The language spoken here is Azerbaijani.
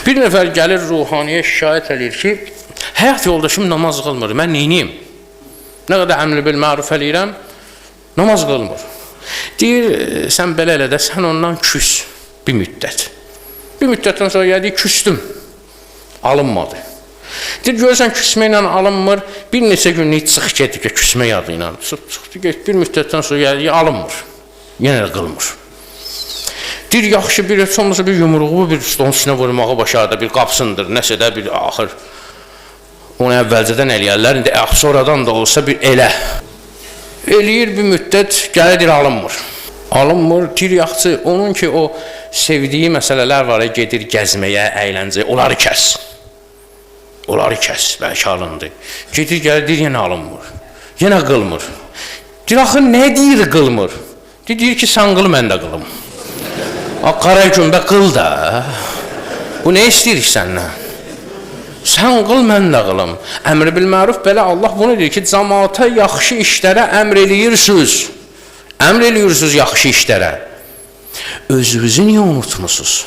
Bir nəfər gəlir ruhaniyə şikayət edir ki, həyat yoldaşım namaz qılmır, mən neyniyim? Nə qədər əmr bil məruf eləyirəm, namaz qılmır. Deyir, sən belə elə də, sən ondan küs bir müddət. Bir müddətdən sonra gəlir, küstüm, alınmadı. Deyir, görürsən küsməklə alınmır, bir neçə günlük çıx gedir ki, küsmə yadı ilə. Çıxdı, bir müddətdən sonra gəlir, alınmır, yenə də qılmır. Deyir, yaxşı bir, heç olmasa bir yumruğu, bir stolun üstünə vurmağı başardı, bir qapsındır, nəsə də bir axır. Onu əvvəlcədən eləyərlər, indi sonradan da olsa bir elə. Eləyir bir müddət, gəlir, deyir, alınmır. Alınmır, deyir, yaxçı, onun ki, o sevdiyi məsələlər var, gedir gəzməyə, əyləncəyə, onları kəs. Onları kəs, bəlkə alındı. Gedir, gəlir, deyir, yenə alınmır. Yenə qılmır. Deyir, axı, nə deyir, qılmır? Deyir ki, sən qıl, mən də qılım. Qara gümbə qıl da. Bu nə istəyirik səndən? Sən qıl, mən də qılım. Əmr bil məruf belə Allah bunu deyir ki, cəmaata yaxşı işlərə əmr eləyirsiniz. Əmr eləyirsiniz yaxşı işlərə. Özünüzü niyə unutmusunuz?